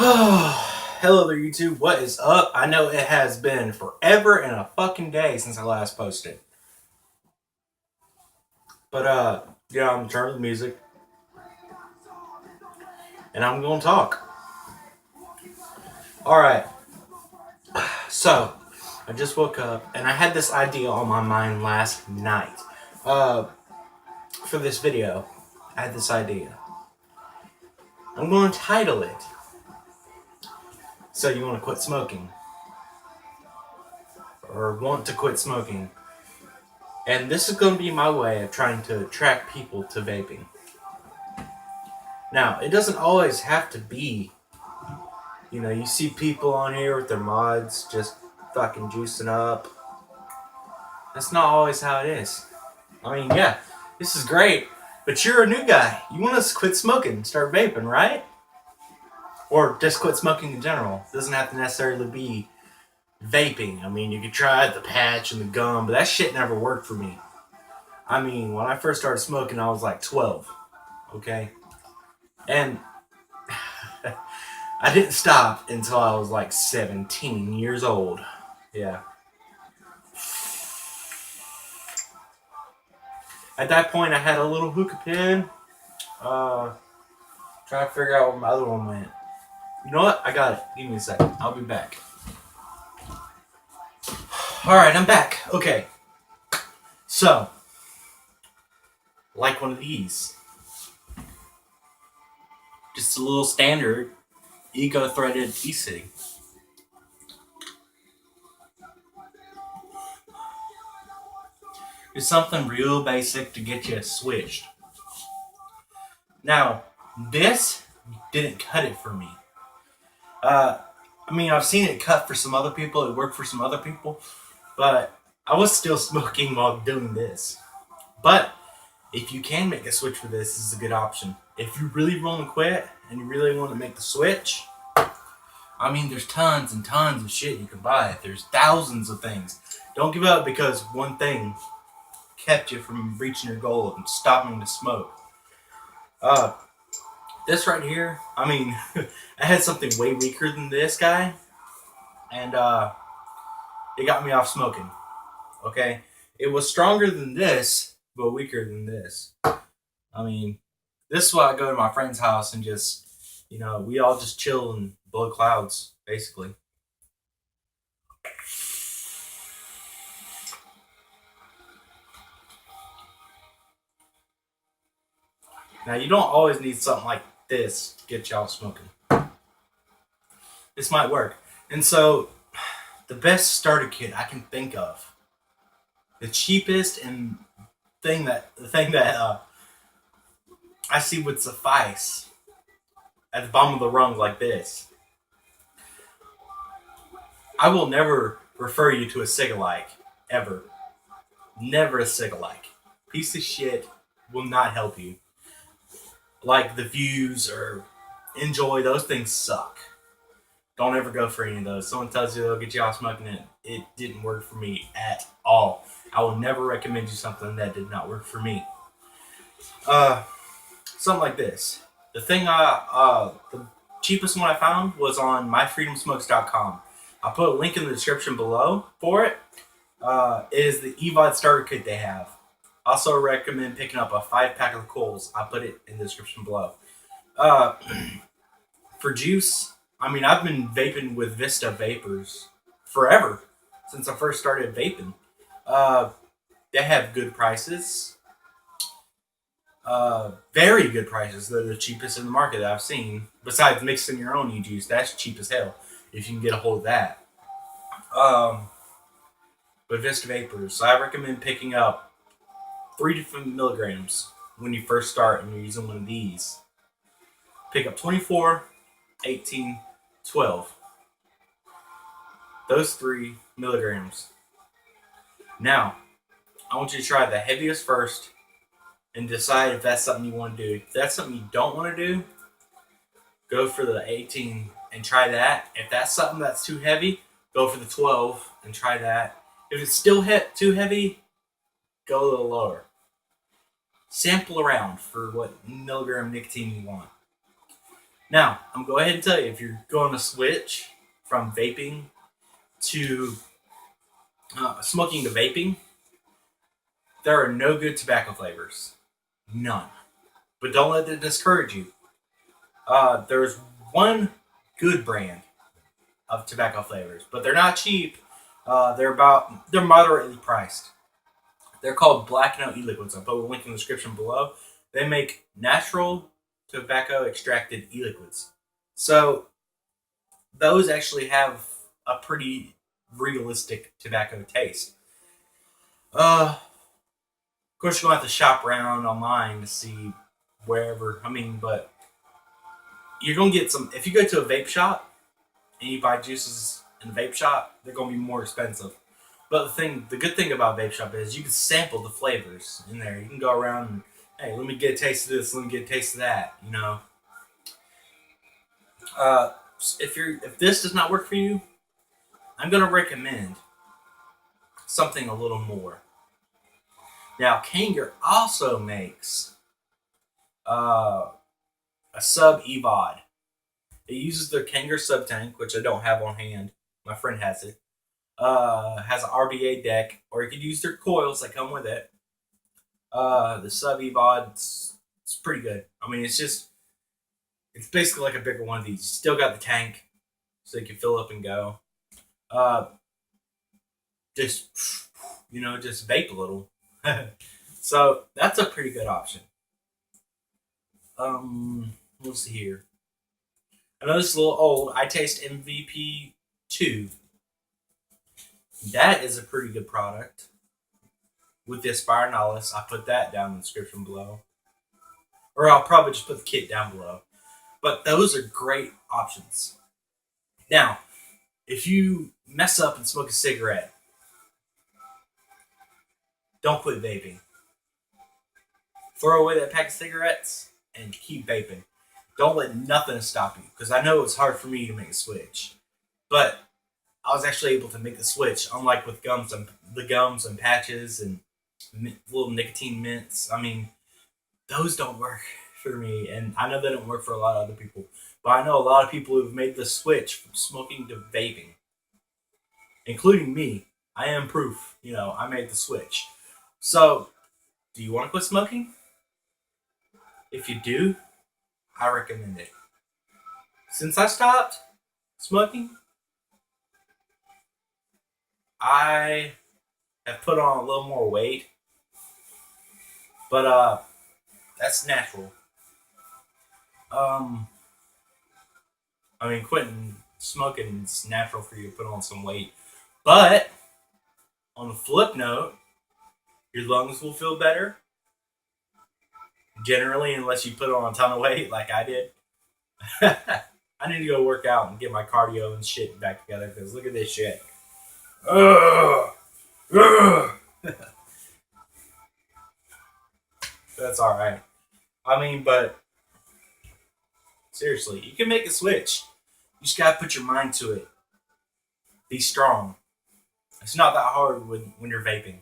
Hello there, YouTube. What is up? I know it has been forever and a fucking day since I last posted. But, yeah, I'm turning the music. And I'm going to talk. Alright. So, I just woke up and I had this idea on my mind last night. For this video, I had this idea. I'm going to title it, So You Want to Quit Smoking? Or Want to Quit Smoking? And this is going to be my way of trying to attract people to vaping. Now, it doesn't always have to be, you see people on here with their mods just fucking juicing up. That's not always how it is. I mean, yeah, this is great, but you're a new guy. You want to quit smoking, start vaping, right? Or just quit smoking in general. It doesn't have to necessarily be vaping. I mean, you could try the patch and the gum, but that shit never worked for me. I mean, when I first started smoking, I was like 12, okay? And I didn't stop until I was like 17 years old. Yeah. At that point, I had a little hookah pen. Trying to figure out where my other one went. You know what? I got it. Give me a second. I'll be back. Alright, I'm back. Okay. So, like one of these. Just a little standard eco-threaded e-cig. It's something real basic to get you switched. Now, this didn't cut it for me. I mean, I've seen it cut for some other people. It worked for some other people. But I was still smoking while doing this. But if you can make a switch for this, this is a good option. If you really want to quit and you really want to make the switch, I mean, there's tons and tons of shit you can buy. There's thousands of things. Don't give up because one thing kept you from reaching your goal and stopping to smoke. This right here, I mean, I had something way weaker than this guy, and it got me off smoking. Okay, it was stronger than this, but weaker than this. I mean, this is why I go to my friend's house and just, we all just chill and blow clouds, basically. Now, you don't always need something like this to get y'all smoking. This might work. And so, the best starter kit I can think of, the cheapest and the thing that I see would suffice at the bottom of the rung like this. I will never refer you to a cig-alike, ever. Never a cig-alike. Piece of shit will not help you. Like the Views or Enjoy, those things suck. Don't ever go for any of those. Someone tells you they'll get you off smoking it. It didn't work for me at all. I will never recommend you something that did not work for me. Something like this. The cheapest one I found was on myfreedomsmokes.com. I'll put a link in the description below for it. It is the Evod starter kit they have. Also recommend picking up a 5-pack of Coils. I'll put it in the description below. For juice, I mean, I've been vaping with Vista Vapors forever, since I first started vaping. They have good prices. Very good prices. They're the cheapest in the market that I've seen. Besides mixing your own e-juice, that's cheap as hell if you can get a hold of that. But Vista Vapors, I recommend picking up 3 different milligrams when you first start and you're using one of these. Pick up 24, 18, 12. Those 3 milligrams. Now, I want you to try the heaviest first and decide if that's something you want to do. If that's something you don't want to do, go for the 18 and try that. If that's something that's too heavy, go for the 12 and try that. If it's still too heavy, go a little lower. Sample around for what milligram nicotine you want. Now, I'm going to go ahead and tell you, if you're going to switch from vaping to smoking to vaping, there are no good tobacco flavors. None. But don't let it discourage you. There's one good brand of tobacco flavors, but they're not cheap. They're moderately priced. They're called Black Note e-liquids. I'll put a link in the description below. They make natural tobacco extracted e-liquids. So those actually have a pretty realistic tobacco taste. Of course, you're going to have to shop around online to see wherever. But you're going to get some. If you go to a vape shop and you buy juices in a vape shop, they're going to be more expensive. But the good thing about vape shop is you can sample the flavors in there. You can go around and, hey, let me get a taste of this, let me get a taste of that. If this does not work for you, I'm going to recommend something a little more. Now, Kanger also makes a Sub Evod. It uses their Kanger Sub Tank, which I don't have on hand. My friend has it. Has an RBA deck, or you could use their coils that come with it. The Sub Evod, it's pretty good. I mean, it's basically like a bigger one of these. Still got the tank, so you can fill up and go. Just vape a little. So that's a pretty good option. Let's see here. I know this is a little old. Itaste MVP 2. That is a pretty good product. With the Aspire Nautilus, I'll put that down in the description below. Or I'll probably just put the kit down below. But those are great options. Now, if you mess up and smoke a cigarette, don't quit vaping. Throw away that pack of cigarettes and keep vaping. Don't let nothing stop you. Because I know it's hard for me to make a switch. But I was actually able to make the switch, unlike with gums and patches and little nicotine mints. I mean, those don't work for me, and I know they don't work for a lot of other people. But I know a lot of people who've made the switch from smoking to vaping, including me. I am proof. I made the switch. So, do you want to quit smoking? If you do, I recommend it. Since I stopped smoking, I have put on a little more weight, but that's natural. Quitting smoking is natural for you to put on some weight, but on the flip note, your lungs will feel better. Generally, unless you put on a ton of weight like I did. I need to go work out and get my cardio and shit back together, because look at this shit. That's alright. But seriously, you can make a switch. You just gotta put your mind to it. Be strong. It's not that hard when you're vaping.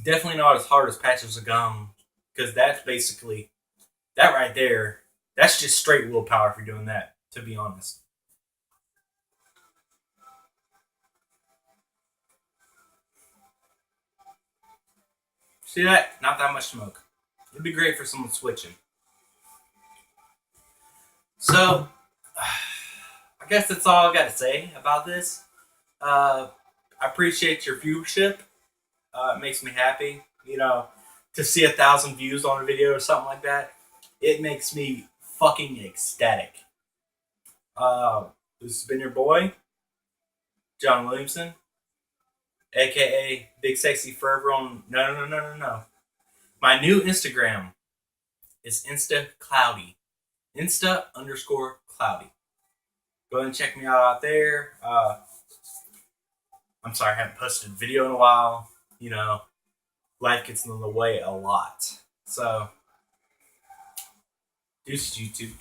Definitely not as hard as patches of gum, because that's basically, that right there, that's just straight willpower if you're doing that, to be honest. See that? Not that much smoke. It'd be great for someone switching. So, I guess that's all I got to say about this. I appreciate your viewership. It makes me happy, to see 1,000 views on a video or something like that. It makes me fucking ecstatic. This has been your boy, John Williamson, aka Big Sexy Forever on no. My new Instagram is Insta Cloudy. Insta_Cloudy. Go ahead and check me out there. I'm sorry I haven't posted a video in a while. Life gets in the way a lot. So, deuces YouTube.